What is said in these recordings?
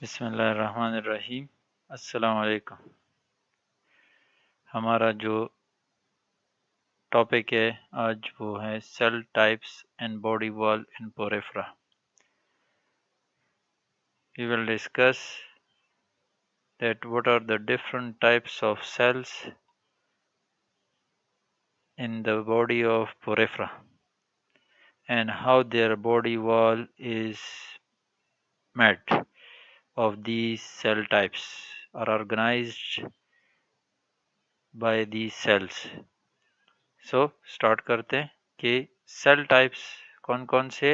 बिस्मिल्लाहिर्रहमानिर्रहीम। अस्सलाम वालेकुम। हमारा जो टॉपिक है आज वो है cell types and body wall in Porifera. We will discuss that what are the different types of cells in the body of porephyra and how their body wall is made of these cell types are organized by these cells. So start करते हैं कि cell types कौन कौन से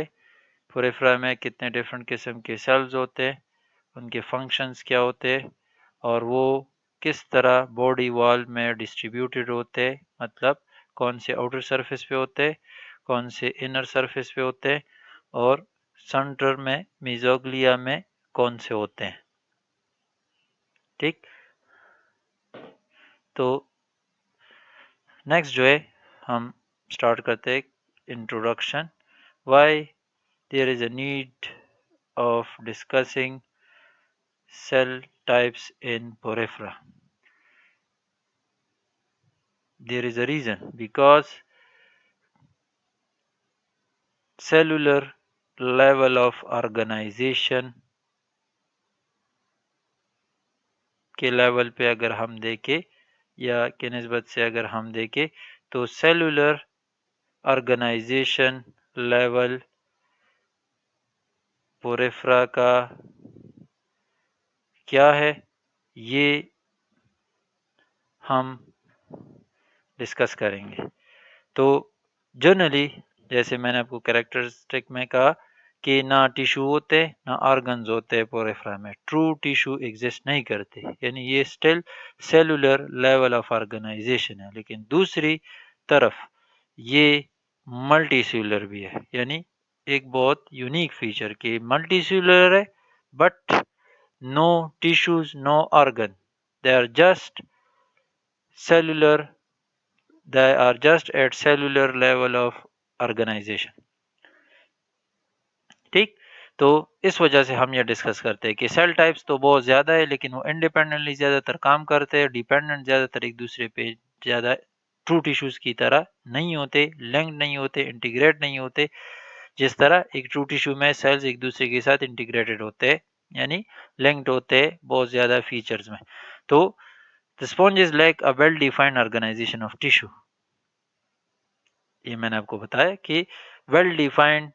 पोरेफ्रा में कितने different किस्म के सेल्स होते हैं, उनके फंक्शंस क्या होते हैं और वो किस तरह बॉडी वॉल में डिस्ट्रीब्यूटेड होते हैं, मतलब कौन से आउटर सरफेस पे होते हैं, कौन से इनर सरफेस पे होते हैं और सेंटर में मेसोग्लिया में कौन से होते हैं। ठीक, तो नेक्स्ट जो है हम स्टार्ट करते हैं introduction. Why there is a need of discussing cell types in porephyra. There is a reason, because cellular level of organization के लेवल पे अगर हम देखें या के निस्बत से अगर हम देखें तो सेलुलर ऑर्गेनाइजेशन लेवल पोरेफ्रा का क्या है, ये हम डिस्कस करेंगे। तो जनरली जैसे मैंने आपको कैरेक्टरिस्टिक में कहा कि ना टिश्यू होते ना ऑर्गन्स होते पोरेफ्रा में, ट्रू टिश्यू एग्जिस्ट नहीं करते, यानी ये still cellular level of organization है। लेकिन दूसरी तरफ ये मल्टी सेलुलर भी है, यानी एक बहुत यूनिक फीचर कि मल्टी सेलुलर है but no tissues no organ, they are just cellular, they are just at cellular level of organization। ठीक, तो इस वजह से हम ये डिस्कस करते हैं कि सेल टाइप्स तो बहुत ज़्यादा है लेकिन वो इंडिपेंडेंटली ज़्यादातर काम करते हैं, डिपेंडेंट ज़्यादातर एक दूसरे पे ज़्यादा ट्रू टिश्यूज़ की तरह नहीं होते, लिंक्ड नहीं होते, इंटीग्रेट नहीं होते, जिस तरह एक ट्रू टिश्यू में सेल्स एक दूसरे के साथ इंटीग्रेटेड होते हैं, यानी लिंक्ड होते हैं बहुत ज़्यादा फीचर्स में। तो the sponge is like a well defined organization of tissue. ये मैंने आपको बताया कि वेल डिफाइंड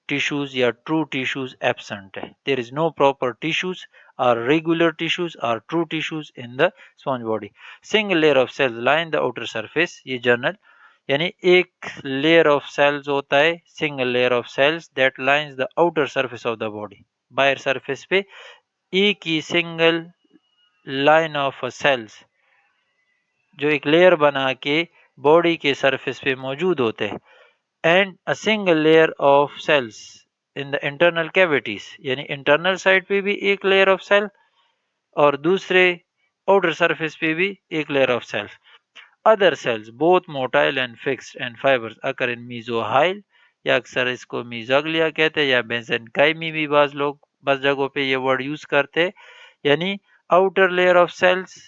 टिश्यूज या ट्रू टिश्यूज एब्सेंट है। There is no proper tissues और रेगुलर टिश्यूज और true tissues in the sponge body. Single layer of cells line the outer surface, ये जनरल यानी एक लेयर ऑफ सेल्स होता है, single layer of cells that lines the outer surface of the body. बाहर surface पे एक ही single line of sales जो एक लेयर बना के बॉडी के सरफेस पे मौजूद होते हैं, and a single layer of cells in the internal cavities, यानी इंटरनल साइड पे भी एक लेयर ऑफ सेल और दूसरे आउटर सरफेस पे भी एक layer of cell. Other cells both motile and fixed and fibres occur in mesohyl, या अक्सर इसको मीजोग्लिया कहते हैं, या बेंजेनकाइमी भी बाज लोग बस जगहों पे ये वर्ड यूज करते हैं, यानी outer layer of cells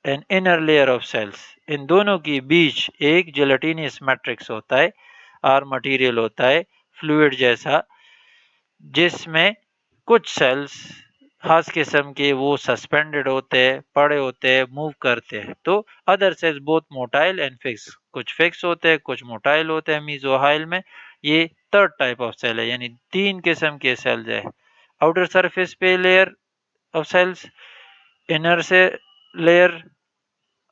and inner layer of cells, इन दोनों के बीच एक जेलेटिनियस मैट्रिक्स होता है और मटेरियल होता है फ्लूइड जैसा, जिसमें कुछ सेल्स खास किस्म के वो सस्पेंडेड होते हैं, पड़े होते हैं, मूव करते हैं। तो other cells both motile and fix, कुछ फिक्स होते हैं कुछ मोटाइल होते हैं मीजोहाइल में। ये थर्ड टाइप ऑफ सेल है, यानी तीन किस्म के सेल्स है। आउटर सरफेस पे लेयर ऑफ सेल्स, इनर से लेयर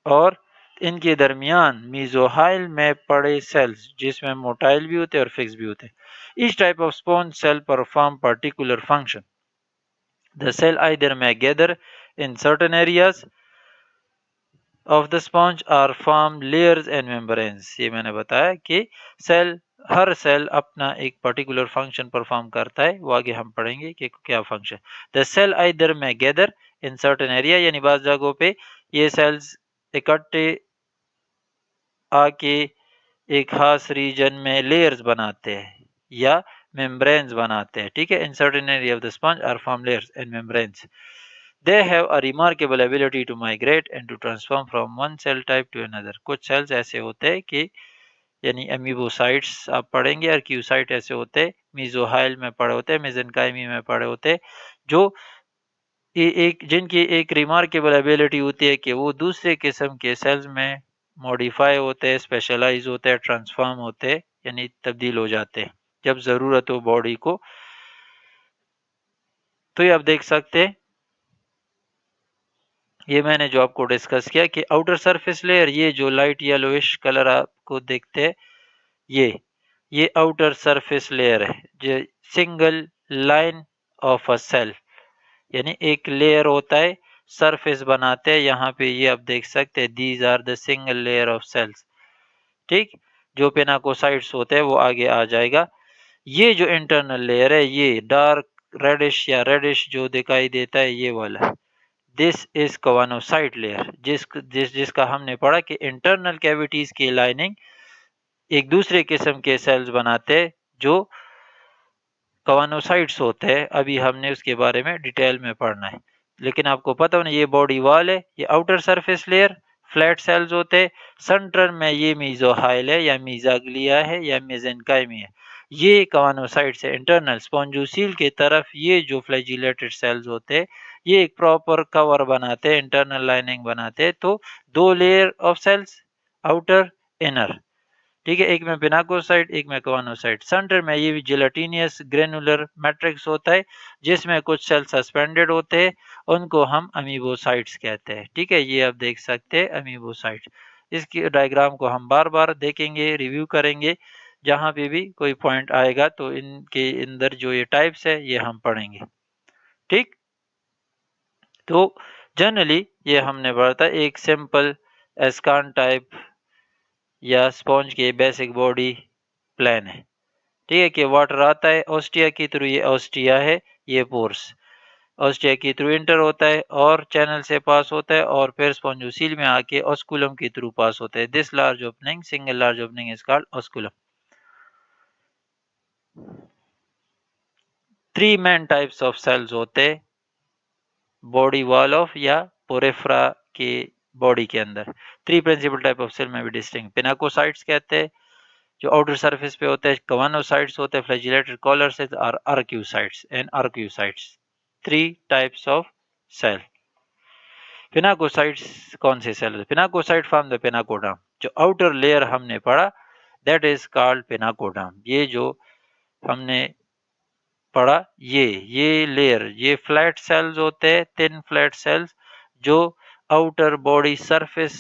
और इनके दरमियान मीजोहाइल में पड़े सेल्स जिसमें मोटाइल भी होते हैं और फिक्स भी होते हैं। Each type of sponge cell perform particular function. The cell either may gather in certain areas of the sponge or form layers and membranes। ये मैंने बताया कि सेल, हर सेल अपना एक पर्टिकुलर फंक्शन परफॉर्म करता है, वो आगे हम पढ़ेंगे कि क्या function. The cell either may gather in certain area, यानी बाज़ जगहों पे ये सेल्स इकट्ठे आके एक खास रीजन में लेयर्स बनाते हैं, या मेम्ब्रेन्स बनाते हैं, ठीक है। In certain area of the sponge are form layers and membranes. They have a remarkable ability to migrate and to transform from one cell type to another. कुछ सेल्स ऐसे होते हैं कि यानी एमीबोसाइट्स आप पढ़ेंगे, आर्क्यूसाइट ऐसे होते हैं, मीजोहाइल में पढ़े होते हैं, मेसेनकाइमी में पढ़े होते हैं, जो एक जिनकी एक रिमार्केबल एबिलिटी होती है कि वो दूसरे किस्म के सेल्स में मॉडिफाई होते हैं, स्पेशलाइज होते हैं, ट्रांसफॉर्म होते हैं, यानी तब्दील हो जाते हैं जब ज़रूरत हो बॉडी को। तो ये आप देख सकते हैं, ये मैंने जो आपको डिस्कस किया कि आउटर सरफेस लेयर, ये जो लाइट येलोइश कलर आपको देखते हैं, ये आउटर सरफेस लेयर है, जो single line of a cell, यानी एक लेयर होता है, सरफेस बनाते हैं। यहाँ पे ये आप देख सकते हैं, these are the single layer of cells, ठीक। जो पेनाकोसाइट्स होते हैं वो आगे आ जाएगा। ये जो इंटरनल लेयर है, ये डार्क रेडिश या रेडिश जो दिखाई देता है, ये वाला, दिस इज कवानोसाइट लेयर, जिसका हमने पढ़ा कि इंटरनल कैविटीज की लाइनिंग एक दूसरे किस्म के सेल्स बनाते हैं जो कवानोसाइट्स होते हैं। अभी हमने उसके बारे में डिटेल में पढ़ना है, लेकिन आपको पता होना, ये बॉडी वॉल है, ये outer surface layer, flat sales होते हैं, सेंटर में ये मीजोहाइल है या मीजाग्लिया है या मेसेनकाइमी है, ये कवानोसाइट से इंटरनल स्पॉन्जोसील की तरफ ये जो फ्लैजिलेटेड सेल्स होते हैं, ये एक प्रॉपर कवर बनाते हैं, इंटरनल लाइनिंग बनाते हैं। तो दो layer of cells, outer inner, ठीक है, एक में पिनाकोसाइट, एक में कवानोसाइट। सेंटर में ये जिलेटिनियस ग्रेनुलर मैट्रिक्स होता है, जिसमें कुछ सेल सस्पेंडेड होते हैं, उनको हम अमीबोसाइट्स कहते हैं, ठीक है। ये आप देख सकते हैं अमीबोसाइट। इसकी डायग्राम को हम बार बार देखेंगे, रिव्यू करेंगे, जहाँ पे भी कोई पॉइंट आएगा तो इनके अंदर जो ये टाइप्स है ये हम पढ़ेंगे, ठीक। तो जनरली ये हमने पढ़ा था, एक सिंपल एस्कान टाइप या स्पॉन्ज के बेसिक बॉडी प्लान है, ठीक है, कि वाटर आता है ऑस्टिया के थ्रू, ये ऑस्टिया है, ये पोर्स ऑस्टिया के थ्रू इंटर होता है और चैनल से पास होता है और फिर स्पॉन्जोसील में आके ऑस्कुलम के थ्रू पास होता है। This large opening, single large opening is called osculum. Three main types of cells होते हैं बॉडी वॉल ऑफ या पोरेफ्रा के बॉडी के अंदर। Three principal type of cell में भी डिस्टिंग, पिनाकोसाइट्स कहते हैं जो आउटर सरफेस पे होते हैं, कवानोसाइट्स होते हैं, फ्लैजिलेटेड कॉलर सेल्स और archaeocytes and archaeocytes. Three types of cell. Pinacocytes कौन से सेल है? पिनाकोसाइट फॉर्म द पिनाकोडर्म, जो आउटर लेयर हमने पढ़ा दैट इज कॉल्ड पिनाकोडर्म। ये जो हमने पढ़ा, ये लेयर, ये फ्लैट सेल्स होते हैं, थिन फ्लैट सेल्स जो आउटर बॉडी सरफेस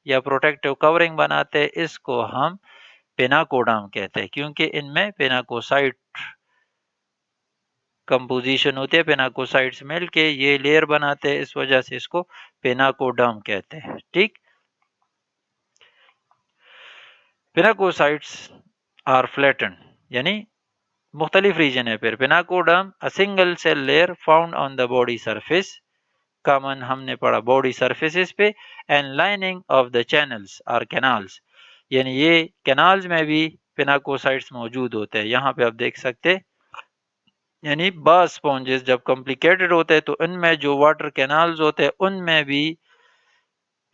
या प्रोटेक्टिव कवरिंग बनाते हैं, इसको हम पेनाकोडर्म कहते हैं, क्योंकि इनमें पेनाकोसाइट कंपोजिशन होती है, पेनाकोसाइट्स मिलके ये लेयर बनाते हैं, इस वजह से इसको पेनाकोडर्म कहते हैं, ठीक। पेनाकोसाइट्स आर फ्लैटेंड, यानी मुख्तलिफ रीजन है। फिर pinacoderm a single cell layer found on the body surface, common हमने पढ़ा बॉडी सरफेसेस पे, and lining of the channels और कैनाल्स, यानी ये कैनाल्स में भी पेनाकोसाइट्स मौजूद होते हैं। यहाँ पे आप देख सकते हैं, यानी बास स्पॉन्जेस जब कॉम्प्लिकेटेड होते हैं तो इनमें जो वाटर कैनाल्स होते हैं उनमें भी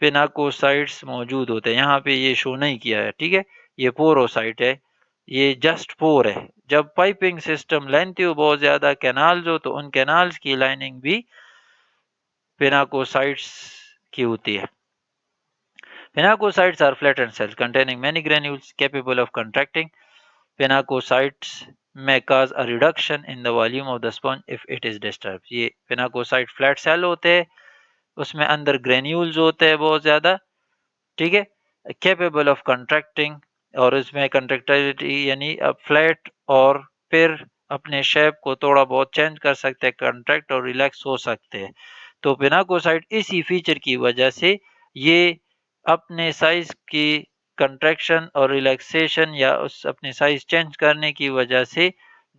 पेनाकोसाइट्स मौजूद होते हैं। यहाँ पे ये शो नहीं किया है, ठीक है, ये पोरोसाइट है, ये जस्ट पोर है। जब पाइपिंग सिस्टम लेंथी हो, बहुत ज्यादा कैनाल्स हो, तो उन कैनाल्स की लाइनिंग भी पेनाकोसाइट्स की होती है। Pinacocytes are flattened cells containing many granules capable of contracting. Pinacocytes may cause a reduction in the volume of the sponge if it is disturbed. ये पिनाकोसाइट फ्लैट सेल होते हैं, उसमें अंदर ग्रेन्यूल्स होते हैं बहुत ज़्यादा, ठीक है, कैपेबल ऑफ कंट्रैक्टिंग, और इसमें कंट्रैक्टिलिटी यानी अब फ्लैट और फिर अपने शेप को थोड़ा बहुत चेंज कर सकते हैं, कंट्रैक्ट और रिलैक्स हो सकते हैं। तो पिनाकोसाइट इसी फीचर की वजह से ये अपने साइज की कंट्रैक्शन और रिलैक्सेशन या उस अपने साइज चेंज करने की वजह से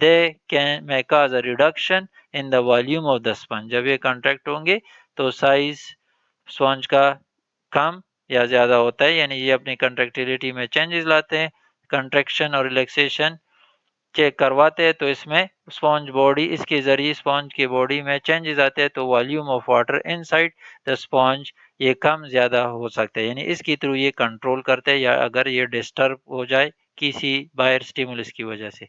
they can may cause a reduction in the volume of the sponge. जब ये कंट्रैक्ट होंगे तो साइज स्पंज का कम या ज़्यादा होता है, यानी ये अपनी कंट्रैक्टिलिटी में चेंजेस लाते हैं। कंट्रैक्शन और रिलैक्सेशन चेक करवाते हैं तो इसमें स्पॉन्ज बॉडी, इसके ज़रिए स्पॉन्ज की बॉडी में चेंजेस आते हैं, तो volume of water inside the sponge ये कम ज़्यादा हो सकता है, यानी इसके थ्रू ये कंट्रोल करते हैं, या अगर ये डिस्टर्ब हो जाए किसी बाहर स्टिमुलस की वजह से।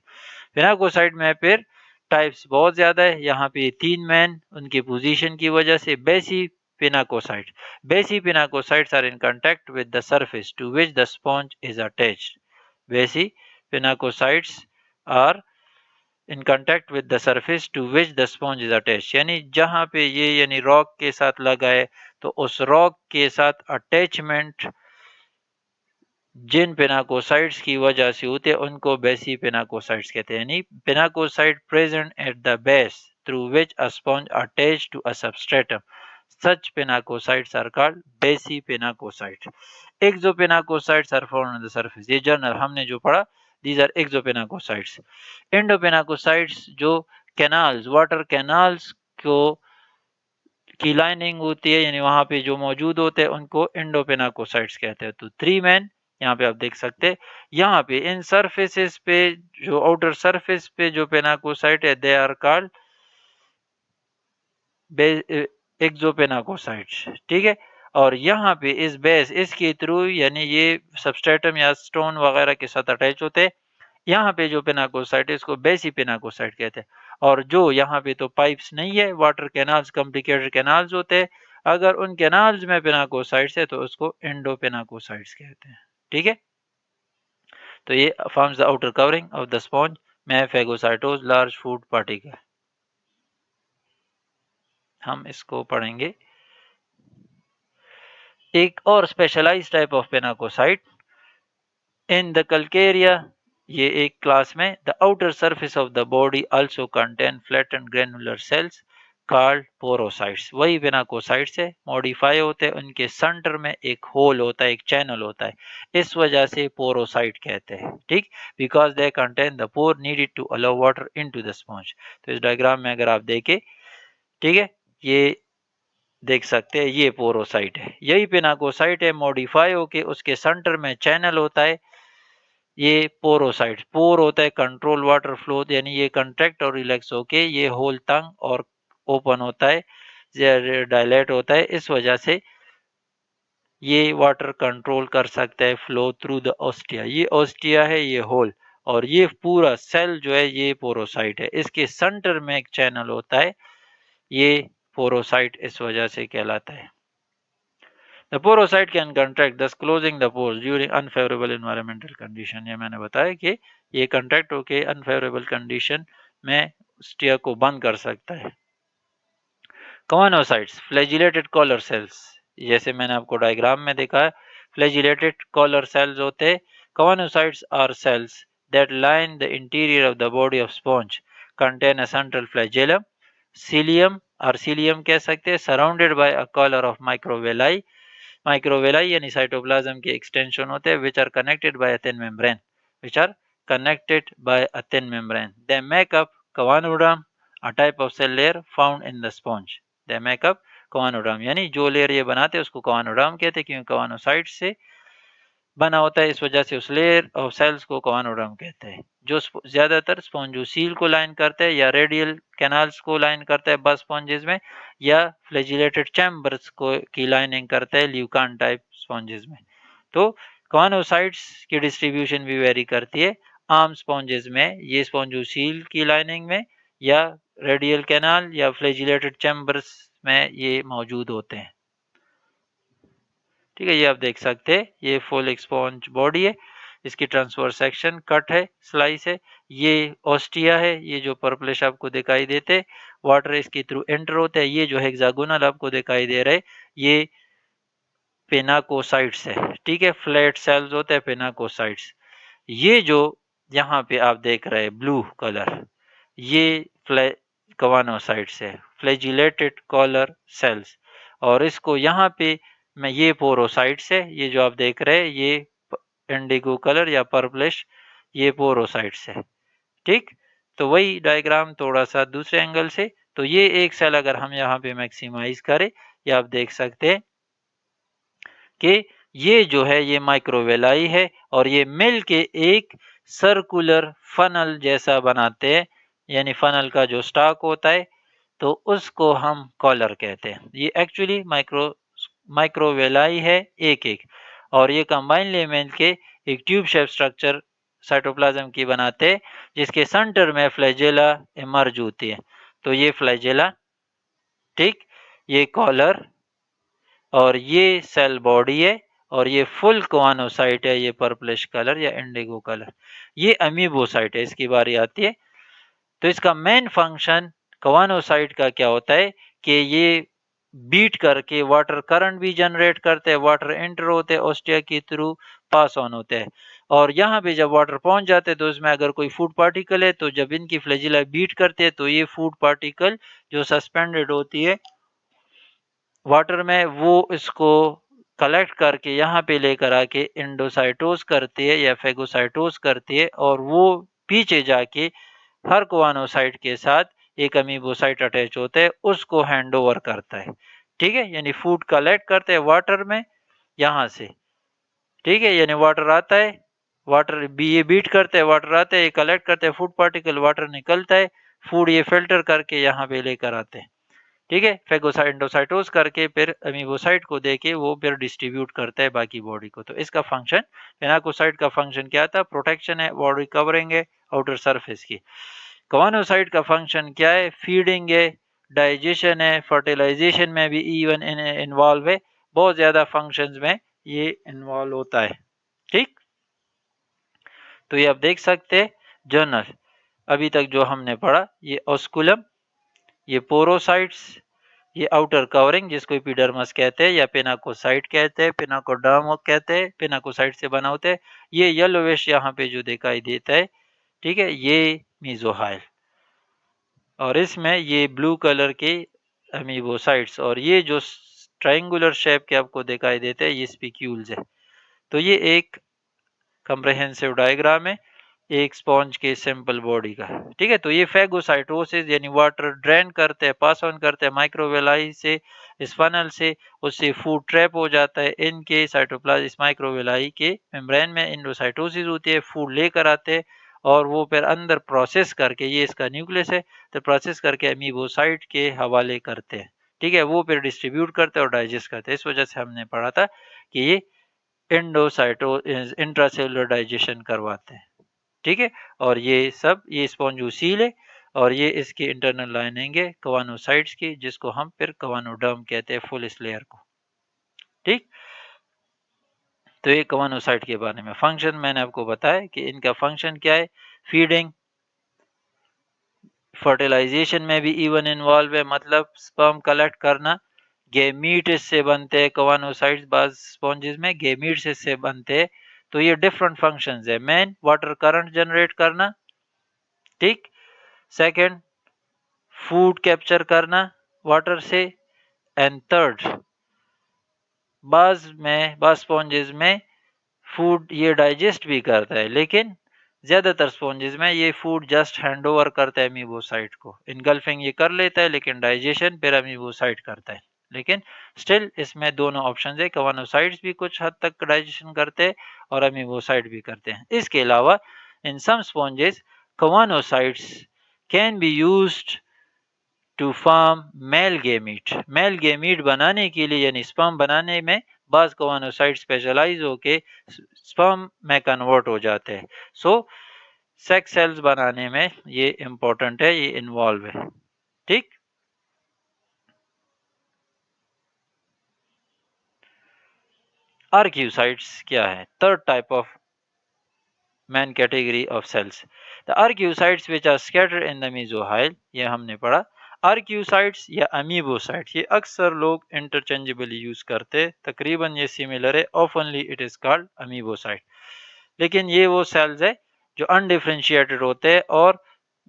पिनाकोसाइट में फिर टाइप्स बहुत ज़्यादा है, यहाँ पे 3 मैन उनकी पोजीशन की वजह से। Basopinacocyte, basopinacocytes are in contact with the surface to which the sponge is attached. Basopinacocytes are in contact with the surface to which the sponge is attached, यानी जहाँ पे ये यानी rock के साथ लगा है, तो उस रॉक के साथ अटैचमेंट जिन पिनाकोसाइट्स की वजह से होते हैं उनको बेसी पिनाकोसाइट्स कहते हैं, यानी pinacocyte present at the base through which a sponge attached to a substratum, such pinacocytes are called basipinacocyte. Exopinacocytes are found on the surface, ये जर्नल हमने जो पढ़ा, these are exopinacocytes. Endopinacocytes जो कैनाल्स, वाटर कैनाल्स को की lining होती है, यानी वहां पे जो मौजूद होते हैं उनको एंडोपिनाकोसाइट्स कहते हैं। तो 3 मैन यहाँ पे आप देख सकते हैं, यहाँ पे इन सरफेसेस पे जो आउटर सरफेस पे जो पेनाकोसाइट है दे आर कॉल्ड एक्सोपेनाकोसाइट्स, ठीक है। और यहाँ पे इस बेस, इसके थ्रू यानी ये सबस्ट्रेटम या स्टोन वगैरह के साथ अटैच होते हैं, यहाँ पे जो पेनाकोसाइट है इसको बेसी पेनाकोसाइट कहते हैं। और जो यहाँ पे तो पाइप्स नहीं है, वाटर कैनाल्स, कॉम्प्लिकेटेड कैनाल्स होते हैं, अगर उन कैनाल्स में पेनाकोसाइट्स है तो उसको एंडोपेनाकोसाइट्स कहते हैं, ठीक है। तो ये forms the outer covering of the sponge में फेगोसाइटोज लार्ज फूड पार्टिकल। हम इसको पढ़ेंगे। एक और specialised type of pinacocyte in the Calcarea, ये एक क्लास में, the outer surface of the body also contain flattened granular cells called porocytes. वही पेनाकोसाइट्स है, मॉडिफाई होते हैं, उनके सेंटर में एक होल होता है, एक चैनल होता है, इस वजह से पोरोसाइट कहते हैं, ठीक, because they contain the pore needed to allow water into the sponge. तो इस डायग्राम में अगर आप देखें, ठीक है, ये देख सकते हैं, ये पोरोसाइट है, यही पेनाकोसाइट है, मॉडिफाई होके उसके सेंटर में चैनल होता है, ये पोरोसाइट। पोर होता है कंट्रोल वाटर फ्लो, यानी ये कंट्रैक्ट और रिलैक्स होके ये होल तंग और ओपन होता है, डायलेट होता है, इस वजह से ये वाटर कंट्रोल कर सकता है फ्लो थ्रू द ऑस्टिया। ये ऑस्टिया है, ये होल, और ये पूरा सेल जो है ये पोरोसाइट है, इसके सेंटर में एक चैनल होता है, ये पोरोसाइट इस वजह से कहलाता है। The porocyte can contract, thus closing the pores during unfavorable environmental condition। ये मैंने बताया कि ये कंट्रैक्ट होके अनफेवरेबल कंडीशन में स्टिया को बंद कर सकता है। कवानोसाइट्स, फ्लैजिलेटेड कॉलर सेल्स, जैसे मैंने आपको डायग्राम में देखा है, फ्लैजिलेटेड कॉलर सेल्स होते हैं। Choanocytes are cells that line the interior of the body of sponge, contain a central flagellum, cilium और cilium कह सकते हैं, surrounded by a collar of microvilli। माइक्रोवेलाई यानी साइटोप्लाज्म के एक्सटेंशन होते हैं, which are connected by a thin membrane, which are connected by a thin membrane. They make up choanoderm, a type of cell layer found in the sponge. They make up choanoderm, यानी जो layer ये बनाते हैं उसको कवानोडर्म कहते हैं, क्योंकि कवानोसाइट से बना होता है, इस वजह से उस लेयर ऑफ सेल्स को कवानोडर्म कहते हैं, जो ज्यादातर स्पॉन्जोसील को लाइन करते हैं या रेडियल कैनाल्स को लाइन करते हैं बस स्पॉन्जेस में, या फ्लैजिलेटेड चैम्बर्स को की लाइनिंग करते हैं ल्यूकान टाइप स्पॉन्जेस में। तो कवानोसाइट्स की डिस्ट्रीब्यूशन भी वेरी करती है, आम स्पॉन्जेस में ये स्पॉन्जोसील की लाइनिंग में, या रेडियल कैनाल या फ्लैजिलेटेड चैम्बर्स में ये मौजूद होते हैं, ठीक है। ये आप देख सकते हैं, ये फुल स्पॉन्ज बॉडी है, इसकी ट्रांसवर्स सेक्शन कट है, स्लाइस है, ये ऑस्टिया है, ये जो पर्पलिश आपको दिखाई देते, वाटर इसके थ्रू एंटर होता है, ये जो हेक्सागोनल आपको दिखाई दे रहे, ये पेनाकोसाइट्स है, ठीक है, फ्लैट सेल्स होते हैं पेनाकोसाइट्स। ये जो यहाँ पे आप देख रहे हैं ब्लू कलर, ये कवानोसाइट्स है, फ्लैजिलेटेड कॉलर सेल्स, और इसको यहाँ पे मैं ये पोरोसाइट्स है, ये जो आप देख रहे हैं ये इंडिगो कलर या पर्पलिश, ये पोरोसाइट्स है, ठीक। तो वही डायग्राम थोड़ा सा दूसरे एंगल से, तो ये एक सेल अगर हम यहाँ पे मैक्सिमाइज करें, ये आप देख सकते हैं कि ये जो है ये माइक्रोवेलाई है, और ये मिल के एक सर्कुलर फनल जैसा बनाते हैं, यानी फनल का जो स्टॉक होता है तो उसको हम कॉलर कहते हैं। ये एक्चुअली माइक्रोवेलाई है एक एक, और ये कंबाइन लेमेन के एक ट्यूब शेप स्ट्रक्चर साइटोप्लाज्म की बनाते हैं, जिसके सेंटर में फ्लैजेला इमर्ज होती है। तो ये फ्लैजेला, ठीक, ये कॉलर, और ये सेल बॉडी है, और ये फुल कोआनोसाइट है, ये पर्पलिश कलर या इंडिगो कलर, ये अमीबोसाइट है। इसकी बारी आती है। तो इसका मेन फंक्शन कोआनोसाइट का क्या होता है कि ये बीट करके वाटर करंट भी जनरेट करते हैं, वाटर एंटर होते हैं ऑस्टिया के थ्रू, पास ऑन होते हैं, और यहाँ पे जब वाटर पहुंच जाते हैं तो उसमें अगर कोई फूड पार्टिकल है तो जब इनकी फ्लैजिला बीट करते हैं तो ये फूड पार्टिकल जो सस्पेंडेड होती है वाटर में, वो इसको कलेक्ट करके यहाँ पे लेकर आके एंडोसाइटोस करती है या फेगोसाइटोस करती है, और वो पीछे जाके हर कोआनोसाइट के साथ एक अमीबोसाइट अटैच होता है, उसको हैंड ओवर करता है। ठीक है, यानी फूड कलेक्ट करते हैं वाटर में यहाँ से, ठीक है, यानी वाटर आता है, वाटर भी ये बीट करते हैं, वाटर आता है, ये कलेक्ट करते हैं फूड पार्टिकल, वाटर निकलता है, फूड ये फिल्टर करके यहाँ पे लेकर आते हैं। ठीक है, फेगोसाइटोसाइटोस करके फिर अमीबोसाइट को देके वो फिर डिस्ट्रीब्यूट करता है बाकी बॉडी को। तो इसका फंक्शन, पेनाकोसाइट का फंक्शन क्या था? प्रोटेक्शन है, बॉडी कवरिंग है आउटर सरफेस की। कवानोसाइट का फंक्शन क्या है? फीडिंग है, डाइजेशन है, फर्टिलाइजेशन में भी इवन इन्वॉल्व है, बहुत ज्यादा फंक्शंस में ये इन्वॉल्व होता है। ठीक, तो ये आप देख सकते हैं जर्नल अभी तक जो हमने पढ़ा, ये ऑस्कुलम, ये पोरोसाइट्स, ये आउटर कवरिंग जिसको एपिडर्मस कहते हैं या पेनाकोसाइट कहते हैं, पेनाकोडर्म कहते हैं, पेनाकोसाइट से बना होता है। ये येलोविश यहाँ पे जो दिखाई देता है, ठीक है, ये मीजोहाइल, और इसमें ये ब्लू कलर के अमीबोसाइट्स, और ये जो ट्रायंगुलर शेप के आपको दिखाई देते हैं ये स्पिक्यूल्स है। तो ये एक कंप्रेहेंसिव डायग्राम है एक स्पॉन्ज के सिंपल बॉडी का। ठीक है, तो ये फेगोसाइटोसिस यानी वाटर ड्रेन करते हैं, पास ऑन करते हैं माइक्रोवेलाई से, इस फनल से, उससे फूड ट्रैप हो जाता है इनके साइटोप्लाज्म, इस माइक्रोवेलाई के मेम्ब्रेन में एंडोसाइटोसिस होती है, फूड लेकर आते हैं, और वो फिर अंदर प्रोसेस करके, ये इसका न्यूक्लियस है, तो प्रोसेस करके अमीबोसाइट के हवाले करते हैं। ठीक है, वो फिर डिस्ट्रीब्यूट करते हैं और डाइजेस्ट करते हैं। इस वजह से हमने पढ़ा था कि ये एंडोसाइटो इंट्रासेलुलर डाइजेशन करवाते हैं। ठीक है, और ये सब ये स्पॉन्जोसील है, और ये इसकी इंटरनल लाइनिंग है कवानोसाइट्स की, जिसको हम फिर कवानोडर्म कहते हैं फुल इस लेयर को। ठीक, तो ये कवानोसाइट के बारे में फंक्शन मैंने आपको बताया कि इनका फंक्शन क्या है। फीडिंग, फर्टिलाइजेशन में भी इवन इन्वॉल्व है, मतलब स्पर्म कलेक्ट करना, गेमीट इससे बनते हैं कवानोसाइट्स, बाज स्पॉन्जेस में गेमीट्स इससे बनते हैं। तो ये डिफरेंट फंक्शंस है। मेन वाटर करंट जनरेट करना, ठीक, सेकंड फूड कैप्चर करना वाटर से, एंड थर्ड बाज स्पॉन्जेस में फूड ये डाइजेस्ट भी करता है, लेकिन ज्यादातर स्पॉन्जेस में ये फूड जस्ट हैंड ओवर करता है अमीबोसाइट को, इनगल्फिंग ये कर लेता है, लेकिन डाइजेशन फिर अमीबोसाइट करता है। लेकिन स्टिल इसमें दोनों ऑप्शन है, कवानोसाइट्स भी कुछ हद तक डाइजेशन करते हैं और अमीबोसाइट भी करते हैं। इसके अलावा in some sponges choanocytes can be used to form male gamete. Male gamete बनाने के लिए यानी स्पर्म बनाने में बाज कवानोसाइट स्पेशलाइज होके स्पर्म में कन्वर्ट हो जाते हैं। सो सेक्स सेल्स बनाने में ये इंपॉर्टेंट है, ये इन्वॉल्व है। ठीक, आर्क्यूसाइट्स क्या है? Third type of main category of cells. The arcuocytes which are scattered in the mesohyl, ये हमने पढ़ा। arcuocytes या amoebocytes ये अक्सर लोग interchangeably यूज करते, तकरीबन ये सिमिलर है, oftenly it is called amoebocyte। लेकिन ये वो सेल्स है जो अनडिफ्रेंशिएटेड होते हैं और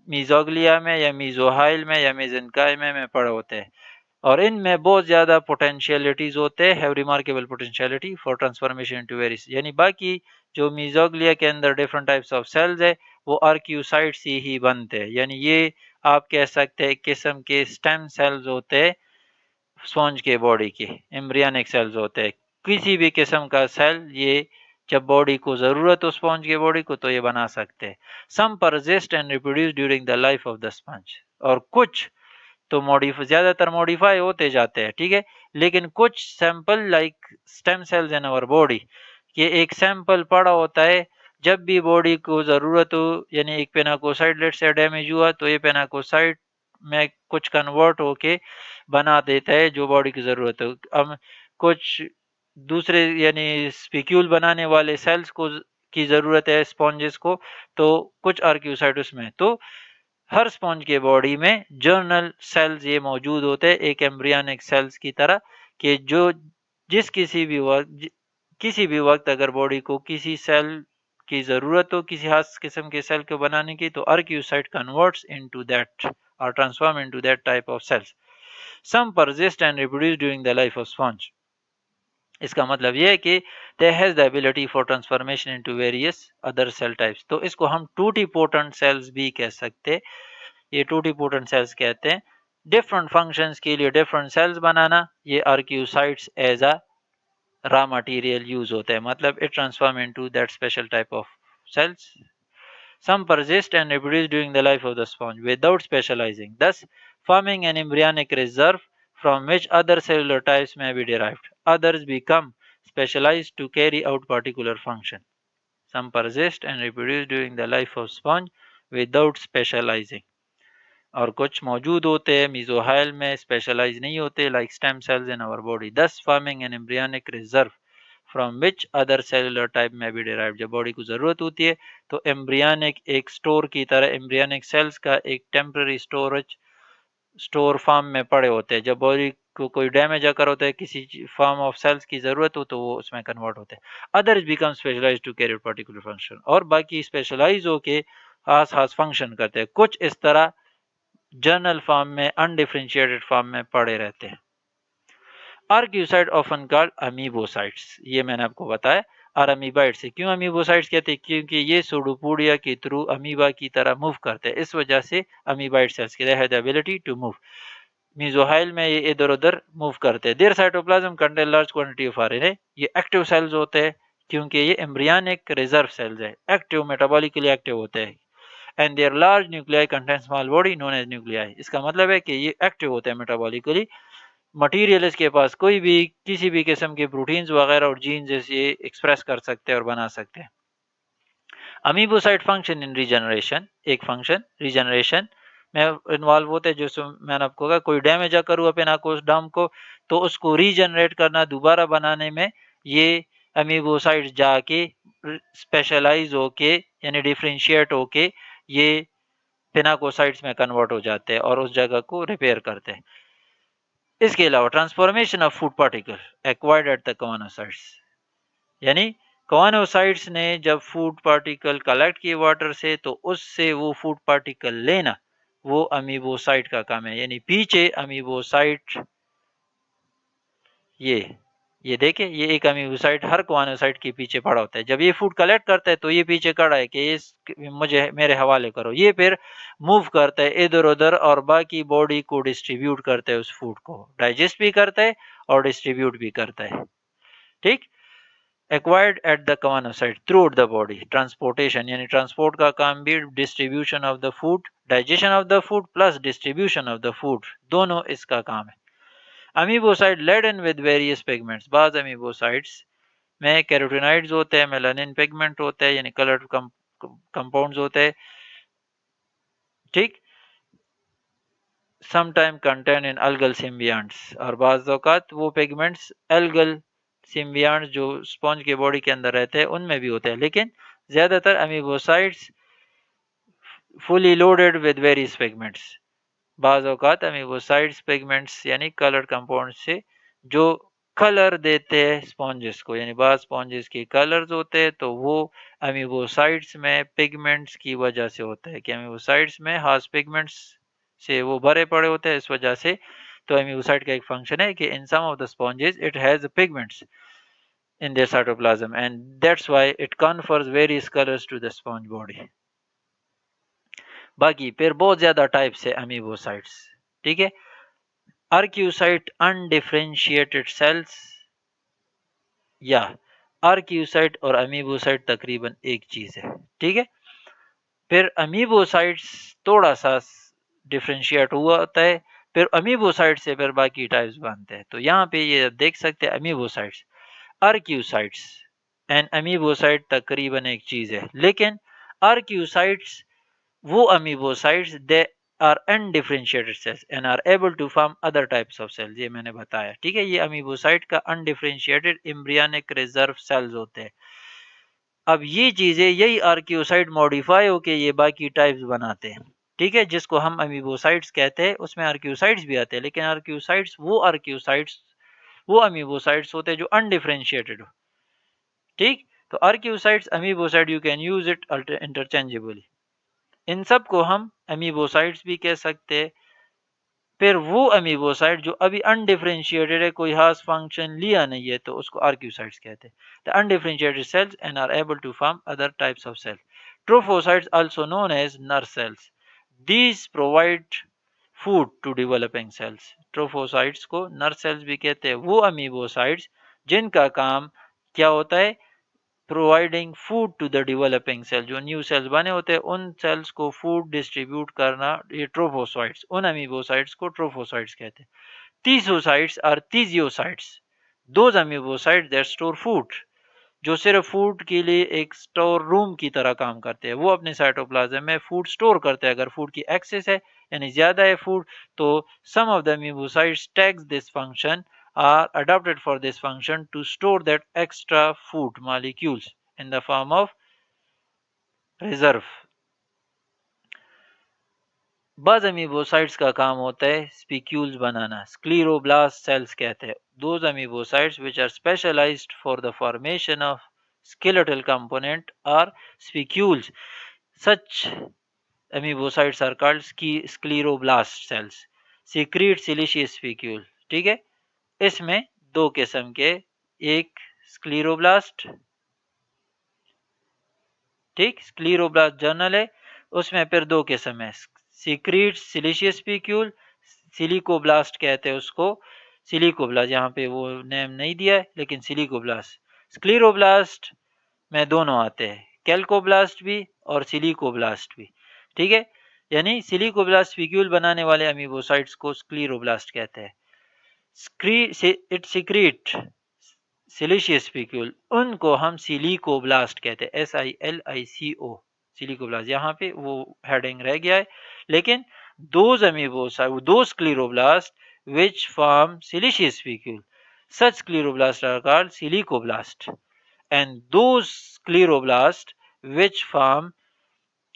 मीजोग्लिया में या मीजोहाइल में या मेजेंकाइमा में पड़े होते हैं, और इनमें बहुत ज़्यादा पोटेंशियलिटीज़ होते हैं, have remarkable potentiality for transformation into various, यानी बाकी जो मीजोग्लिया के अंदर डिफरेंट टाइप्स ऑफ सेल्स है वो आर्क्यूसाइट्स ही बनते हैं, यानी ये आप कह सकते हैं किस्म के स्टेम सेल्स होते हैं स्पॉन्ज के बॉडी के, एम्ब्रियनिक सेल्स होते हैं। किसी भी किस्म का सेल ये जब बॉडी को ज़रूरत हो स्पॉन्ज के बॉडी को तो ये बना सकते हैं। Some persist and reproduce during the life of the sponge, और कुछ तो ज़्यादातर मॉडिफाई होते जाते हैं, ठीक है, लेकिन कुछ sample like stem cells in our body, ये एक सैंपल पड़ा होता है जब भी बॉडी को ज़रूरत हो, यानी एक पेनाकोसाइट लेट से डैमेज हुआ तो ये पेनाकोसाइट में कुछ कन्वर्ट होके बना देता है जो बॉडी की ज़रूरत हो। अब कुछ दूसरे यानी स्पिक्यूल बनाने वाले सेल्स को की ज़रूरत है स्पॉन्जेस को, तो कुछ आर्क्यूसाइट उसमें, तो हर स्पॉन्ज के बॉडी में जर्नल सेल्स ये मौजूद होते हैं एक एम्ब्रियनिक सेल्स की तरह, कि जो जिस किसी भी वक्त अगर बॉडी को किसी सेल की ज़रूरत हो किसी खास किस्म के सेल को बनाने की, तो archaeocyte converts into that or transform into that type of cells. Some persist and reproduce during the life of sponge. इसका मतलब ये है कि they has the ability for transformation into various other cell types. तो इसको हम टूटीपोटेंट sales भी कह सकते, ये टूटीपोटेंट सेल्स कहते हैं। डिफरेंट फंक्शंस के लिए डिफरेंट सेल्स बनाना, ये archaeocytes as a raw material use होता है, मतलब it transform into that special type of cells. Some persist and reproduce during the life of the sponge without specializing, thus forming an embryonic reserve from which other cellular types may be derived. Others become specialized to carry out particular function. Some persist and reproduce during the life of sponge without specializing. और कुछ मौजूद होते हैं मीजोहाइल में, specialise नहीं होते, like stem cells in our body, thus forming an embryonic reserve from which other cellular type में भी डिराइव। जब बॉडी को ज़रूरत होती है तो एम्ब्रियनिक एक स्टोर की तरह एम्ब्रियनिक सेल्स का एक टेम्पररी स्टोर फार्म में पड़े होते हैं। जब बॉडी को कोई डैमेज अगर होता है किसी फॉर्म ऑफ सेल्स की ज़रूरत हो तो वो उसमें कन्वर्ट होते हैं। Others become specialize to carry particular function, और बाकी स्पेशलाइज होके खास खास फंक्शन करते हैं। कुछ इस तरह जर्नल फॉर्म में अनडिफरेंशिएटेड फॉर्म में पड़े रहते हैं। आर्क्यूसाइड ऑफन कॉल्ड अमीबोसाइट्स, ये मैंने आपको बताया। और अमीबाइट से क्यों अमीबोसाइट्स कहते हैं, क्योंकि ये सूडोपोडिया के थ्रू अमीबा की तरह मूव करते हैं, इस वजह से अमीबाइट सेल्स के have the ability to move. Mesohyl में ये इधर उधर मूव करते हैं। Their cytoplasm contain large quantity of RNA, ये एक्टिव सेल्स होते हैं क्योंकि ये एम्ब्रियनिक रिजर्व सेल्स है, एक्टिव मेटाबॉलिकली एक्टिव होते हैं। And their large nuclei contain small body known as nuclei, इसका मतलब है कि ये एक्टिव होते हैं मेटाबॉलिकली। मटीरियल इसके पास कोई भी किसी भी किस्म के प्रोटीन्स वगैरह और जीन्स जैसे एक्सप्रेस कर सकते हैं और बना सकते हैं। अमीबोसाइट फंक्शन इन रीजनरेशन, एक फंक्शन रीजनरेशन में इन्वॉल्व होते हैं। जो मैंने आपको कहा कोई डैमेज अगर हुआ पेनाकोस डाम को तो उसको रीजनरेट करना दोबारा बनाने में ये अमीबोसाइट्स जाके स्पेशलाइज होके यानी डिफ्रेंशिएट होके ये पेनाकोसाइट्स में कन्वर्ट हो जाते हैं और उस जगह को रिपेयर करते हैं। इसके अलावा transformation of food particle acquired at the choanocytes, यानी कवानोसाइट्स ने जब फूड पार्टिकल कलेक्ट किए वाटर से तो उससे वो फूड पार्टिकल लेना वो अमीबोसाइट का काम है। यानी पीछे अमीबोसाइट ये देखे, ये एक अमीबोसाइट हर कवानोसाइट के पीछे पड़ा होता है। जब ये फूड कलेक्ट करता है तो ये पीछे खड़ा है कि इस मुझे मेरे हवाले करो, ये फिर मूव करता है इधर उधर और बाकी बॉडी को डिस्ट्रीब्यूट करता है, उस फूड को डाइजेस्ट भी करता है और डिस्ट्रीब्यूट भी करता है। ठीक, acquired at the choanocyte throughout the body, transportation यानी ट्रांसपोर्ट का काम भी, distribution of the food, digestion of the food plus distribution of the food, दोनों इसका काम है। Amoebocyte laden with various pigments, बाज अमीबोसाइट्स में कैरोटिनॉइड्स होते हैं, मेलानिन पिगमेंट होते हैं यानी कलर्ड कंपाउंड्स होते हैं। ठीक, समटाइम कंटेन इन अल्गल सिम्बियंट्स, और बाज़ औक़ात वो पिगमेंट्स एल्गल सिम्बियंट्स जो स्पॉन्ज के बॉडी के अंदर रहते हैं उनमें भी होते हैं, लेकिन ज़्यादातर amoebocytes fully loaded with various pigments. बाज़ औक़ात अमीबोसाइट्स पिगमेंट्स यानी कलर कंपाउंड से जो कलर देते हैं स्पॉन्जेस को, यानी बाज़ स्पॉन्जेस के कलर्स होते हैं तो वो अमीबोसाइट्स में पिगमेंट्स की वजह से होता है कि अमीबोसाइट्स में खास पिगमेंट्स से वो भरे पड़े होते हैं, इस वजह से। तो अमीबोसाइट का एक फंक्शन है कि in some of the sponges it has pigments in their cytoplasm and that's why it confers various colors to the sponge body. बाकी फिर बहुत ज्यादा टाइप्स है अमीबोसाइट्स। ठीक है, आर्क्यूसाइट अनडिफरेंशिएटेड सेल्स या आर्क्यूसाइट और अमीबोसाइट तकरीबन एक चीज़ है, ठीक है। फिर अमीबोसाइट्स थोड़ा सा डिफ्रेंशिएट हुआ होता है, फिर अमीबोसाइट से फिर बाकी टाइप्स बनते हैं। तो यहाँ पे ये देख सकते हैं अमीबोसाइट्स, आर्क्यूसाइट्स एंड अमीबोसाइट तकरीबन एक चीज़ है, लेकिन आर्क्यूसाइट्स वो amoebocytes they are undifferentiated cells and are able to form other types of cells, ये मैंने बताया, ठीक है। ये अमीबोसाइट का अनडिफरेंशिएटेड एम्ब्रियोनिक रिजर्व सेल्स होते हैं। अब ये चीज़ें यही आर्क्योसाइट मॉडिफाई होके ये बाकी टाइप्स बनाते हैं, ठीक है, जिसको हम अमीबोसाइट्स कहते हैं। उसमें आर्क्योसाइट्स भी आते हैं, लेकिन आर्क्योसाइट्स वो अमीबोसाइट्स होते हैं जो अनडिफरेंशिएटेड हो, ठीक। तो archaeocytes amoebocyte you can use it interchangeably. इन सब को हम अमीबोसाइट्स भी कह सकते हैं। फिर वो अमीबोसाइट जो अभी अनडिफरेंशिएटेड है, कोई खास फंक्शन लिया नहीं है, तो उसको आर्क्यूसाइट्स कहते हैं। The undifferentiated cells and are able to form other types of cells. Trophocytes, also known as nurse cells. These provide food to developing cells. ट्रोफोसाइट्स को नर्स सेल्स भी कहते हैं। वो अमीबोसाइट्स जिनका काम क्या होता है, providing food to the developing cell, जो न्यू सेल्स बने होते हैं उन सेल्स को फूड डिस्ट्रीब्यूट करना, ये ट्रोफोसाइट्स, उन अमीबोसाइट्स को ट्रोफोसाइट्स कहते हैं। Thesocytes are thesocytes, those amoebocytes that store food, जो सिर्फ फूड के लिए एक स्टोर रूम की तरह काम करते हैं। वो अपने साइटोप्लाज्म में फूड स्टोर करते हैं। अगर फूड की एक्सेस है यानी ज्यादा है फूड, तो some of the amoebocytes takes this function, are adapted for this function to store that extra food molecules in the form of reserve. बज अमीबोसाइट्स का काम होता है स्पिक्यूल्स बनाना, स्क्लीरोब्लास्ट सेल्स कहते हैं। Those amoebocytes which are specialized for the formation of skeletal component are spicules. Such amoebocytes are called scleroblast cells. Secrete siliceous spicule, ठीक है। इसमें दो किस्म के, एक स्क्लीरोब्लास्ट, ठीक, स्क्लीरोब्लास्ट जर्नल है, उसमें फिर दो किस्म है, सीक्रीट सिलिशियस स्पिक्यूल, सिलिकोब्लास्ट कहते हैं उसको, सिलिकोब्लास्ट यहाँ पे वो नेम नहीं दिया है, लेकिन सिलिकोब्लास्ट। स्क्लीरोब्लास्ट में दोनों आते हैं, कैल्कोब्लास्ट भी और सिलिकोब्लास्ट भी, ठीक है। यानी सिलिकोब्लास्ट स्पिक्यूल बनाने वाले अमीबोसाइट्स को स्क्लीरोब्लास्ट कहते हैं। इट सिक्रीट सिलिशियस स्पिक्यूल, उनको हम सिलिकोब्लास्ट कहते हैं, SILICO, सिलिकोब्लास्ट। यहाँ पे वो हेडिंग रह गया है, लेकिन दोज अमीबोसाइट, दो स्क्लीरोब्लास्ट which form silicious spicule, such scleroblasts are called silicoblast, and those scleroblasts which form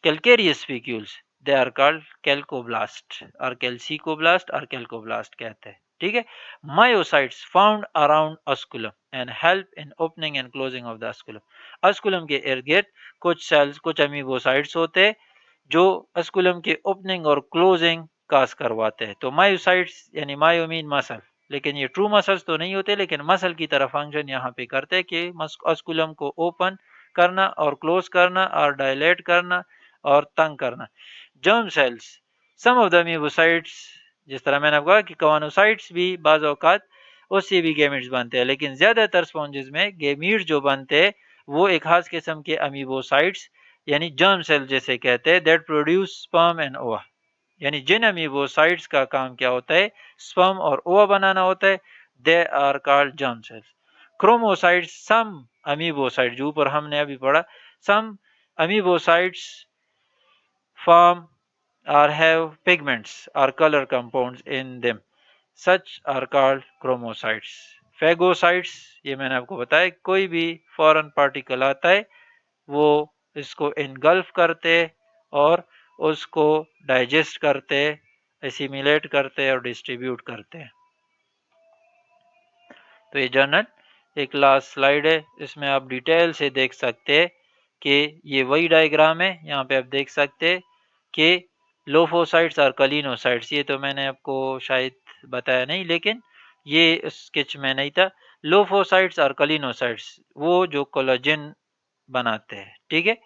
calcareous spicules, they are called calcoblast or calcicoblast or calcoblast कहते हैं, ठीक है। Myocytes found around osculum and help in opening and closing of the osculum. Osculum के इर्द गिर्द कुछ sales, कुछ amoebocytes होते हैं जो अस्कुलम के ओपनिंग और क्लोजिंग काज करवाते हैं। तो मायोसाइट्स यानी मायोमीन मसल, लेकिन ये ट्रू मसल्स तो नहीं होते, लेकिन मसल की तरह फंक्शन यहाँ पे करते हैं कि अस्कुलम को ओपन करना और क्लोज करना और डायलेट करना और तंग करना। Germ cells, some of the amoebocytes, जिस तरह मैंने आपको कहा कि कवानोसाइट्स भी बाज औकात उससे भी गैमेट्स बनते हैं, लेकिन ज्यादातर स्पॉन्जेस में गैमीट्स जो बनते हैं वो एक खास किस्म के अमीबोसाइट्स यानी जर्म सेल जैसे कहते हैं, दैट प्रोड्यूस स्पर्म एंड ओवा। यानी जिन अमीबोसाइट्स का काम क्या होता है, स्पर्म और ओवा बनाना होता है, they are called germ cells. Chromocytes, some amoebocytes जो ऊपर हमने अभी पढ़ा, सम amoebocytes form or have pigments or color compounds in them, such are called chromocytes. Phagocytes, ये मैंने आपको बताया, कोई भी फॉरेन पार्टिकल आता है वो इसको इनगल्फ करते और उसको डाइजेस्ट करते, एसिमिलेट करते और डिस्ट्रीब्यूट करते हैं। तो ये जर्नल एक लास्ट स्लाइड है, इसमें आप डिटेल से देख सकते हैं कि ये वही डायग्राम है। यहाँ पे आप देख सकते हैं कि लोफोसाइट्स और कलिनोसाइट्स, ये तो मैंने आपको शायद बताया नहीं, लेकिन ये स्केच में नहीं था। लोफोसाइट्स और कलिनोसाइट्स वो जो कोलाजन बनाते हैं, ठीक है।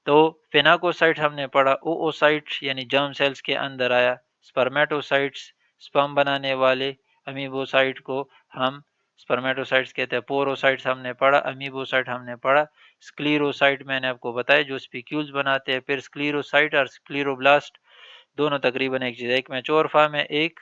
तो फिनाकोसाइट हमने पढ़ा, ओओसाइट यानी जर्म सेल्स के अंदर आया। स्पर्मेटोसाइट्स, स्पर्म बनाने वाले अमीबोसाइट को हम स्पर्मेटोसाइट्स कहते हैं। पोरोसाइट्स हमने पढ़ा, अमीबोसाइट हमने पढ़ा, स्क्लीरोसाइट मैंने आपको बताया जो स्पिक्यूल्स बनाते हैं। फिर स्क्लीरोसाइट और स्क्लीरोब्लास्ट दोनों तकरीबन एक चीज़ है, एक मैच्योर फॉर्म है, एक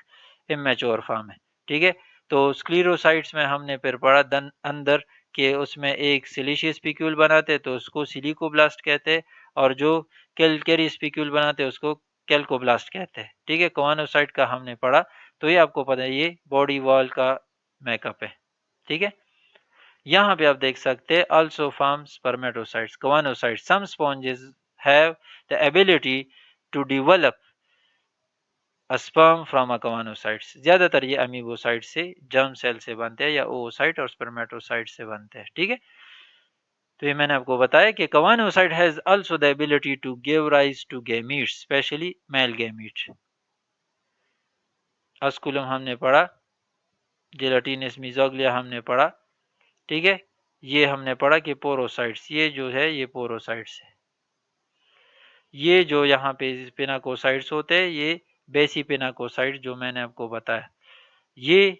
इमेच्योर फॉर्म है, ठीक है। तो स्क्लीरोसाइट्स में हमने फिर पढ़ा दन अंदर के उसमें एक सिलिशियस स्पिक्यूल बनाते तो उसको सिलिकोब्लास्ट कहते हैं, और जो कैलकेरी स्पिक्यूल बनाते हैं उसको कैल्कोब्लास्ट कहते हैं, ठीक है। कवानोसाइट का हमने पढ़ा, तो ये आपको पता है ये बॉडी वॉल का मेकअप है, ठीक है। यहाँ पे आप देख सकते हैं also form spermatocytes, covanocytes. Some sponges have the ability to develop a sperm from a covanocytes. ज्यादातर ये अमीबोसाइट से, जर्म सेल से बनते हैं, या ओसाइट और स्पर्मेटोसाइट से बनते हैं, ठीक है। तो ये मैंने आपको बताया कि covanocyte has also the ability to give rise to gametes, especially male gametes. अस्कुलम हमने पढ़ा, जेलाटिनस मीजोग्लिया हमने पढ़ा, ठीक है। ये हमने पढ़ा कि पोरोसाइट्स, ये जो है ये पोरोसाइट्स है। ये जो यहाँ पे पिनाकोसाइट्स होते हैं ये बेसिपिनाकोसाइट्स जो मैंने आपको बताया, ये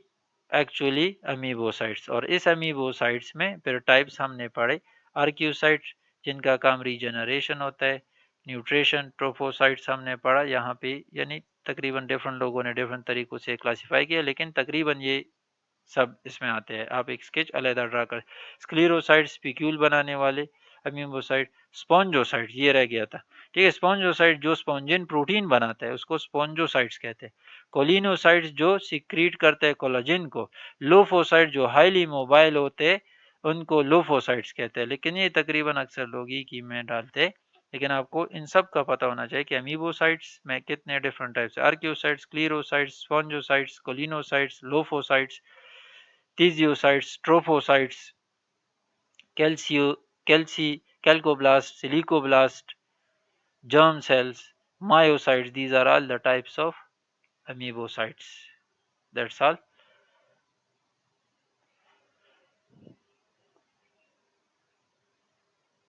एक्चुअली अमीबोसाइट्स। और इस अमीबोसाइट्स में फिर टाइप्स हमने पढ़े, आर्क्यूसाइट्स जिनका काम रीजनरेशन होता है, न्यूट्रिशन, ट्रोफोसाइट्स हमने पढ़ा यहाँ पे, यानी तकरीबन डिफरेंट लोगों ने डिफरेंट तरीक़ों से क्लासीफाई किया, लेकिन तकरीबन ये सब इसमें आते हैं। आप एक स्केच अलहदा ड्रा कर। स्क्लीरोसाइट स्पिक्यूल बनाने वाले, अमीबोसाइट, स्पॉन्जोसाइट ये रह गया था, ठीक है। स्पॉन्जोसाइट जो स्पॉन्जिन प्रोटीन बनाता है उसको स्पॉन्जोसाइट्स कहते हैं। कोलिनोसाइट्स जो सिक्रीट करते हैं कोलाजिन को, लोफोसाइट जो हाईली मोबाइल होते हैं उनको लोफोसाइट्स कहते हैं। लेकिन ये तकरीबन अक्सर लोग ही की में डालते हैं, लेकिन आपको इन सब का पता होना चाहिए कि अमीबोसाइट्स में कितने डिफरेंट टाइप्स है, आर्क्योसाइट्स, क्लीरोसाइट्स, स्पॉन्जोसाइट्स, कोलिनोसाइट्स, लोफोसाइट्स, टीजियोसाइट्स, ट्रोफोसाइट्स, Calcio कैल्सी कैल्कोब्लास्ट, सिलिकोब्लास्ट, germ cells, myocytes. These are all the types of amoebocytes. That's all.